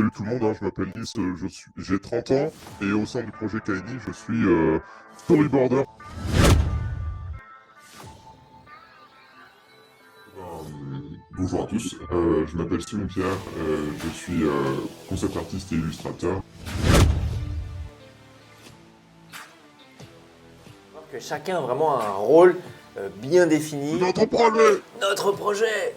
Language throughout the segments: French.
Salut tout le monde, je m'appelle Nice, j'ai 30 ans et au sein du projet KNI, je suis storyboarder. Bonjour à tous, je m'appelle Simon Pierre, je suis concept artiste et illustrateur. Que chacun a vraiment un rôle bien défini. Notre projet. Notre projet.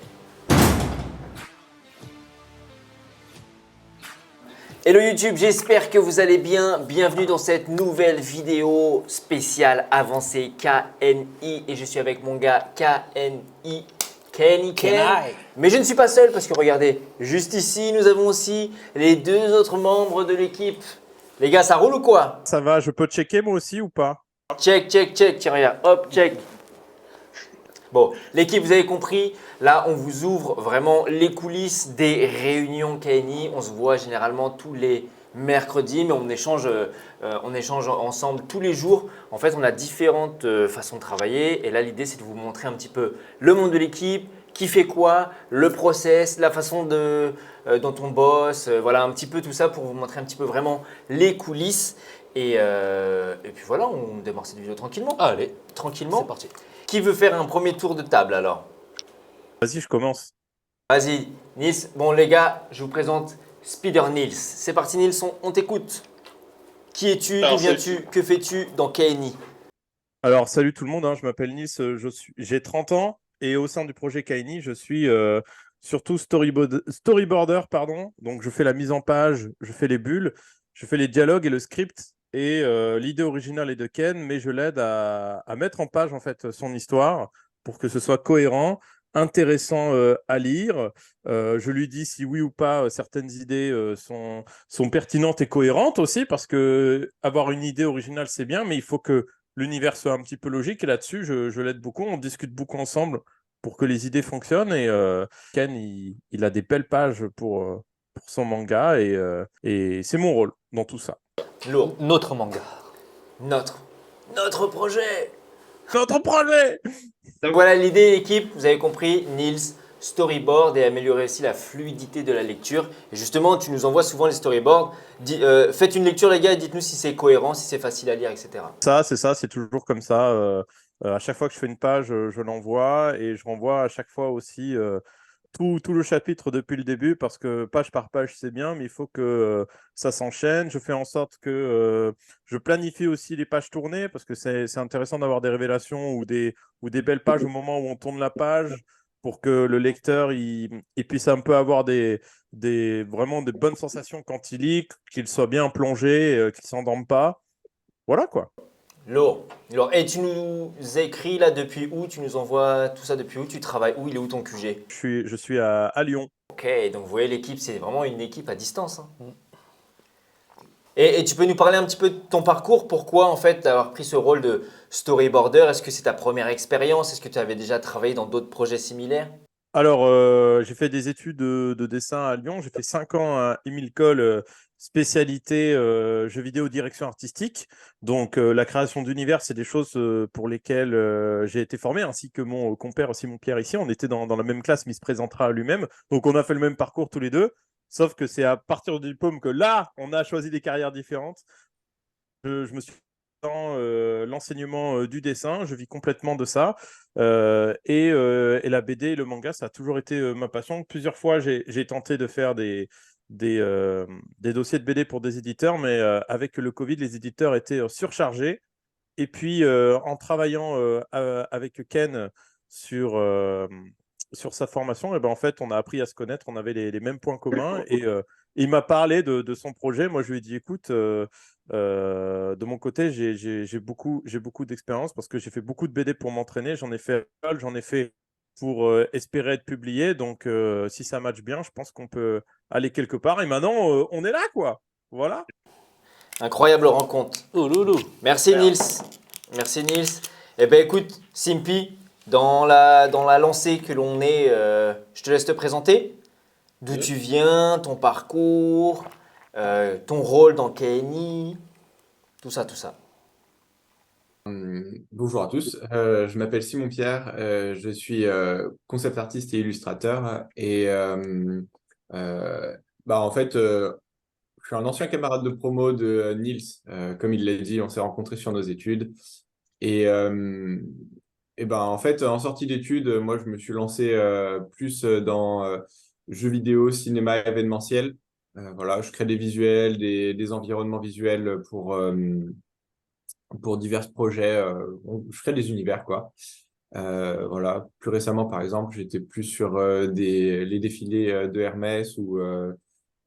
Hello YouTube, j'espère que vous allez bien. Bienvenue dans cette nouvelle vidéo spéciale avancée KNI. Et je suis avec mon gars KNI. Kenny Ken. Mais je ne suis pas seul parce que regardez, juste ici, nous avons aussi les deux autres membres de l'équipe. Les gars, ça roule ou quoi? Ça va, je peux checker moi aussi ou pas? Check, check, check. Tiens, regarde, hop, check. Bon, l'équipe, vous avez compris, là, on vous ouvre vraiment les coulisses des réunions KNI. On se voit généralement tous les mercredis, mais on échange ensemble tous les jours. En fait, on a différentes façons de travailler. Et là, l'idée, c'est de vous montrer un petit peu le monde de l'équipe, qui fait quoi, le process, la façon dont on bosse. Voilà, un petit peu tout ça pour vous montrer un petit peu vraiment les coulisses. Et puis voilà, on démarre cette vidéo tranquillement. Allez, Tranquillement. c'est parti. Qui veut faire un premier tour de table alors? Vas-y, je commence. Vas-y, Nils. Bon les gars, je vous présente Spider Nils. C'est parti Nils, on t'écoute. Qui es-tu? D'où Alors, viens-tu? Que fais-tu dans KNI? Alors, salut tout le monde, j'ai m'appelle Nice, j'ai 30 ans et au sein du projet Kaini, je suis surtout storyboarder, pardon. Donc, je fais la mise en page, je fais les bulles, je fais les dialogues et le script. Et l'idée originale est de Ken, mais je l'aide à mettre en page en fait son histoire pour que ce soit cohérent, intéressant à lire. Je lui dis si oui ou pas certaines idées sont pertinentes et cohérentes aussi, parce que avoir une idée originale, c'est bien, mais il faut que l'univers soit un petit peu logique. Et là-dessus, je l'aide beaucoup. On discute beaucoup ensemble pour que les idées fonctionnent. Et Ken, il a des belles pages pour son manga. Et c'est mon rôle dans tout ça. Lourd. Notre manga. Notre projet. Notre projet! Donc voilà l'idée l'équipe, vous avez compris, Nils, storyboard et améliorer aussi la fluidité de la lecture. Et justement, tu nous envoies souvent les storyboards. Faites une lecture les gars et dites-nous si c'est cohérent, si c'est facile à lire, etc. C'est toujours comme ça. À chaque fois que je fais une page, je l'envoie et je renvoie à chaque fois aussi tout le chapitre depuis le début, parce que page par page, c'est bien, mais il faut que ça s'enchaîne. Je fais en sorte que je planifie aussi les pages tournées, parce que c'est intéressant d'avoir des révélations ou des belles pages au moment où on tourne la page, pour que le lecteur il puisse un peu avoir vraiment des bonnes sensations quand il lit, qu'il soit bien plongé, qu'il ne s'endorme pas. Voilà quoi. Lourd. Lourd. Et tu nous écris là depuis où? Tu nous envoies tout ça depuis où? Tu travailles où? Il est où ton QG? Je suis à Lyon. Ok, donc vous voyez l'équipe, c'est vraiment une équipe à distance, hein. Et tu peux nous parler un petit peu de ton parcours? Pourquoi en fait avoir pris ce rôle de storyboarder? Est-ce que c'est ta première expérience? Est-ce que tu avais déjà travaillé dans d'autres projets similaires? Alors, j'ai fait des études de dessin à Lyon. J'ai fait 5 ans à Émile Coll, spécialité jeux vidéo direction artistique. Donc, la création d'univers, c'est des choses pour lesquelles j'ai été formé, ainsi que mon compère Simon Pierre ici. On était dans la même classe, mais il se présentera à lui-même. Donc, on a fait le même parcours tous les deux. Sauf que c'est à partir du diplôme que là, on a choisi des carrières différentes. Je me suis dans l'enseignement du dessin, je vis complètement de ça. Et la BD et le manga, ça a toujours été ma passion. Plusieurs fois, j'ai tenté de faire des dossiers de BD pour des éditeurs, mais avec le Covid, les éditeurs étaient surchargés. Et puis, en travaillant avec Ken sur, euh, sur sa formation, et ben, en fait, on a appris à se connaître, on avait les mêmes points communs. Et il m'a parlé de son projet. Moi, je lui ai dit, écoute, de mon côté, j'ai beaucoup d'expérience, parce que j'ai fait beaucoup de BD pour m'entraîner. J'en ai fait à l'école, j'en ai fait pour espérer être publié. Donc, si ça match bien, je pense qu'on peut aller quelque part. Et maintenant, on est là, quoi. Voilà. Incroyable rencontre. Ouloulou. Merci Nils. Merci Nils. Eh ben écoute, Simpy, dans la lancée que l'on est, je te laisse te présenter. D'où tu viens, ton parcours, ton rôle dans KNI, tout ça, tout ça. Bonjour à tous, je m'appelle Simon Pierre, je suis concept artiste et illustrateur et Bah, en fait, je suis un ancien camarade de promo de Niels. Comme il l'a dit, on s'est rencontrés sur nos études. Et, euh, et ben, en fait, en sortie d'études, moi, je me suis lancé plus dans jeux vidéo, cinéma événementiel. Voilà, je crée des visuels, des environnements visuels pour divers projets. Je crée des univers, quoi. Voilà. Plus récemment, par exemple, j'étais plus sur les défilés de Hermès ou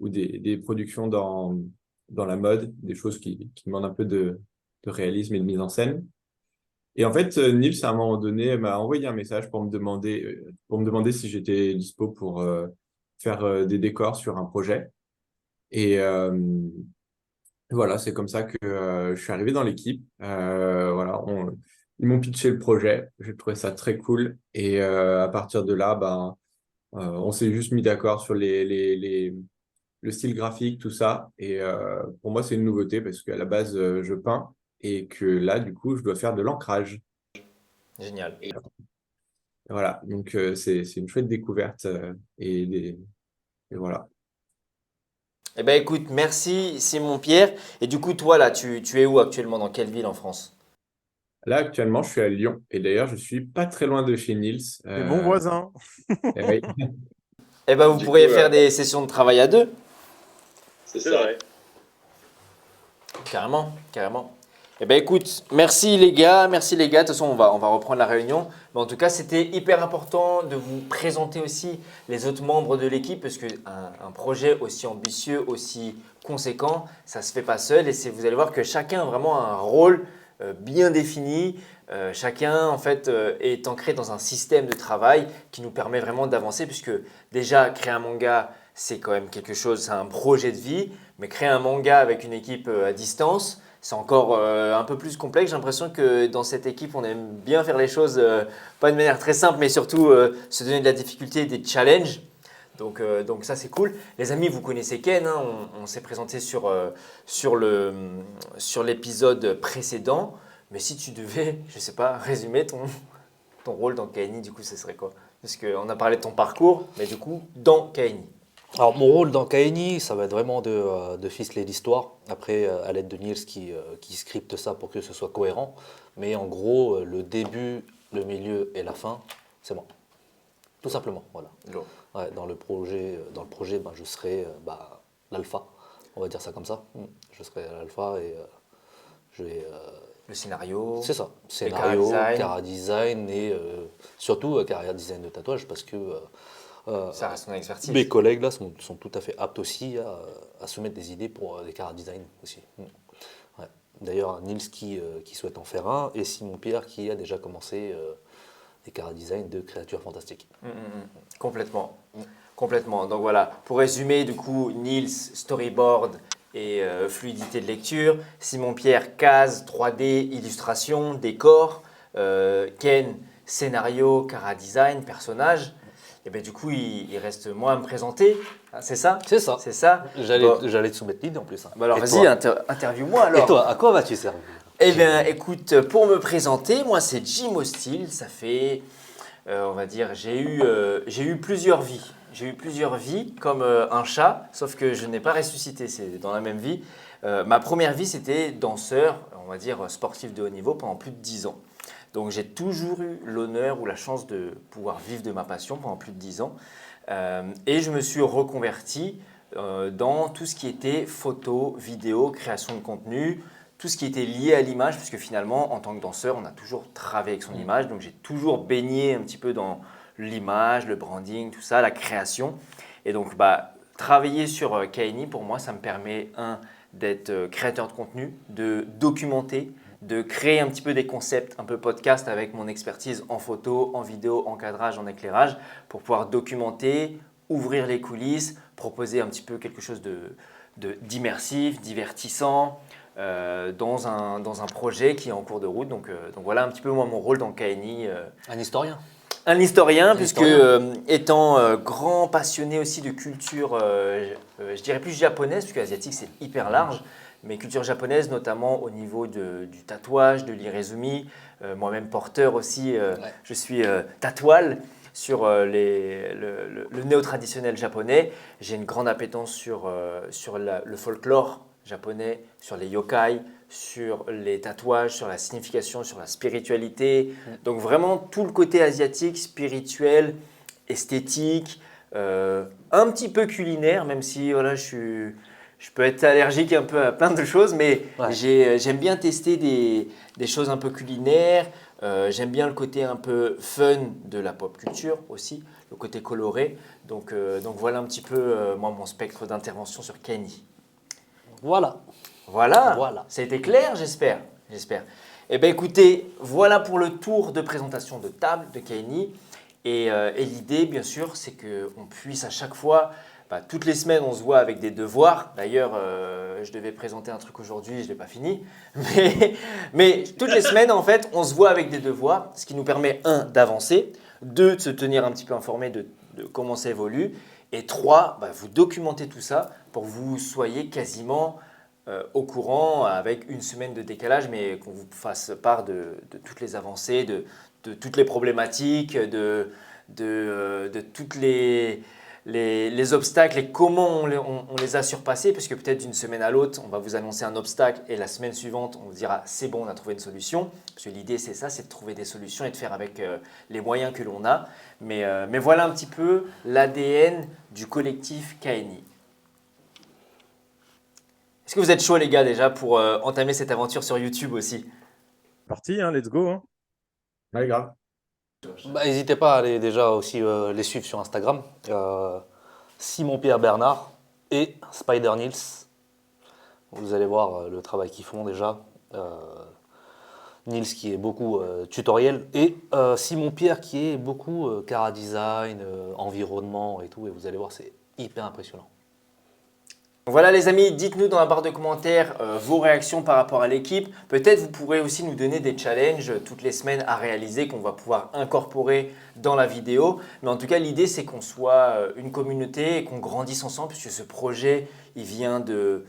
des productions dans la mode, des choses qui demandent un peu de réalisme et de mise en scène. Et en fait, Nils, à un moment donné, m'a envoyé un message pour me demander si j'étais dispo pour faire des décors sur un projet. Et voilà, c'est comme ça que je suis arrivé dans l'équipe. Voilà, ils m'ont pitché le projet. J'ai trouvé ça très cool. Et à partir de là, ben, on s'est juste mis d'accord sur le style graphique, tout ça. Et pour moi, c'est une nouveauté parce qu'à la base, je peins et que là, du coup, je dois faire de l'ancrage. Génial. Voilà, donc c'est une chouette découverte et voilà. Eh ben écoute, merci Simon Pierre. Et du coup, toi là, tu es où actuellement? Dans quelle ville en France? Là, actuellement, je suis à Lyon et d'ailleurs, je suis pas très loin de chez Niels. C'est mon voisin. Et oui, Eh ben vous Du coup, pourriez faire des sessions de travail à deux. c'est vrai. Carrément, carrément. Eh ben écoute, merci les gars. De toute façon, on va reprendre la réunion. Mais en tout cas, c'était hyper important de vous présenter aussi les autres membres de l'équipe parce que un projet aussi ambitieux, aussi conséquent, ça se fait pas seul. Et vous allez voir que chacun a vraiment un rôle bien défini. Chacun en fait est ancré dans un système de travail qui nous permet vraiment d'avancer puisque déjà créer un manga, c'est quand même quelque chose, c'est un projet de vie. Mais créer un manga avec une équipe à distance, c'est encore un peu plus complexe. J'ai l'impression que dans cette équipe, on aime bien faire les choses pas de manière très simple, mais surtout se donner de la difficulté et des challenges. Donc ça, c'est cool. Les amis, vous connaissez Ken, hein, on s'est présenté sur l'épisode précédent. Mais si tu devais, je ne sais pas, résumer ton rôle dans KNI, du coup, ce serait quoi? Parce qu'on a parlé de ton parcours, mais du coup, dans KNI. Alors, mon rôle dans Kaini, ça va être vraiment de ficeler l'histoire, après, à l'aide de Niels qui scripte ça pour que ce soit cohérent. Mais en gros, le début, le milieu et la fin, c'est moi. Tout simplement, voilà. Lourd. Ouais, dans le projet, ben, je serai l'alpha, on va dire ça comme ça. Je serai l'alpha et je vais. Le scénario. C'est ça, Les scénario, chara-design. chara-design et surtout carrière design de tatouage parce que Ça reste ton expertise. mes collègues là sont tout à fait aptes aussi à soumettre des idées pour des chara-design aussi. Ouais. D'ailleurs, Niels qui souhaite en faire un et Simon Pierre qui a déjà commencé des chara-design de créatures fantastiques. Complètement. Complètement. Donc voilà, pour résumer, du coup, Niels, storyboard et fluidité de lecture. Simon Pierre, case, 3D, illustration, décor. Ken, scénario, chara-design, personnage. Et bien du coup, il reste moi à me présenter. Ah, c'est ça? C'est ça. C'est ça? Bon. J'allais te soumettre l'idée en plus. Hein. Bah alors Et vas-y, toi interview-moi alors. Et toi, à quoi vas-tu servir? Eh bien, écoute, pour me présenter, moi c'est Jim Hostile. Ça fait, on va dire, j'ai eu plusieurs vies. J'ai eu plusieurs vies comme un chat, sauf que je n'ai pas ressuscité, c'est dans la même vie. Ma première vie, c'était danseur, on va dire sportif de haut niveau pendant plus de 10 ans. Donc j'ai toujours eu l'honneur ou la chance de pouvoir vivre de ma passion pendant plus de 10 ans. Et je me suis reconverti dans tout ce qui était photo, vidéo, création de contenu, tout ce qui était lié à l'image, puisque finalement, en tant que danseur, on a toujours travaillé avec son image. Donc j'ai toujours baigné un petit peu dans l'image, le branding, tout ça, la création. Et donc, travailler sur KNI, pour moi, ça me permet, d'être créateur de contenu, de documenter, de créer un petit peu des concepts un peu podcast avec mon expertise en photo, en vidéo, en cadrage, en éclairage, pour pouvoir documenter, ouvrir les coulisses, proposer un petit peu quelque chose d'immersif, divertissant, dans un projet qui est en cours de route. Donc voilà un petit peu moi mon rôle dans KNI. Un historien. Un historien, Un puisque historien. étant grand passionné aussi de culture, je dirais plus japonaise, puisque asiatique c'est hyper large, mais culture japonaise notamment au niveau du tatouage, de l'irezumi, moi-même porteur aussi, je suis tatoual sur le néo-traditionnel japonais. J'ai une grande appétence sur le folklore japonais, sur les yokai, sur les tatouages, sur la signification, sur la spiritualité. Donc vraiment tout le côté asiatique, spirituel, esthétique, un petit peu culinaire, même si voilà, je peux être allergique un peu à plein de choses, mais Ouais. j'aime bien tester des choses un peu culinaires. J'aime bien le côté un peu fun de la pop culture aussi, le côté coloré. Donc voilà un petit peu moi mon spectre d'intervention sur Kaini. Voilà. Voilà, ça a été clair, j'espère. Eh bien écoutez, voilà pour le tour de présentation de table de Kaini. Et l'idée, bien sûr, c'est qu'on puisse à chaque fois, toutes les semaines, on se voit avec des devoirs. D'ailleurs, je devais présenter un truc aujourd'hui, je ne l'ai pas fini. Mais toutes les semaines, en fait, on se voit avec des devoirs, ce qui nous permet, un, d'avancer, deux, de se tenir un petit peu informé de comment ça évolue, et trois, vous documentez tout ça pour que vous soyez quasiment au courant avec une semaine de décalage, mais qu'on vous fasse part de toutes les avancées, de toutes les problématiques, de toutes les obstacles et comment on les a surpassés, parce que peut-être d'une semaine à l'autre, on va vous annoncer un obstacle et la semaine suivante, on vous dira c'est bon, on a trouvé une solution. Parce que l'idée, c'est ça, c'est de trouver des solutions et de faire avec les moyens que l'on a. Mais voilà un petit peu l'ADN du collectif Kaini. Est-ce que vous êtes chaud les gars déjà pour entamer cette aventure sur YouTube aussi? Parti, hein, let's go. Hein. Ouais, grave. N'hésitez pas à aller déjà aussi les suivre sur Instagram. Simon-Pierre Bernard et Spider Nils. Vous allez voir le travail qu'ils font déjà. Nils qui est beaucoup tutoriel et Simon-Pierre qui est beaucoup cara design, environnement et tout. Et vous allez voir, c'est hyper impressionnant. Voilà les amis, dites-nous dans la barre de commentaires vos réactions par rapport à l'équipe. Peut-être vous pourrez aussi nous donner des challenges toutes les semaines à réaliser qu'on va pouvoir incorporer dans la vidéo. Mais en tout cas, l'idée c'est qu'on soit une communauté et qu'on grandisse ensemble puisque ce projet il vient de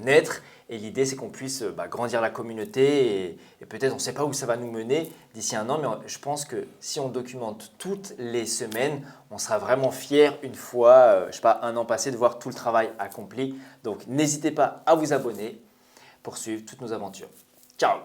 naître. Et l'idée c'est qu'on puisse grandir la communauté et peut-être on ne sait pas où ça va nous mener d'ici un an. Mais je pense que si on documente toutes les semaines, on sera vraiment fiers une fois, je sais pas, un an passé de voir tout le travail accompli. Donc n'hésitez pas à vous abonner pour suivre toutes nos aventures. Ciao!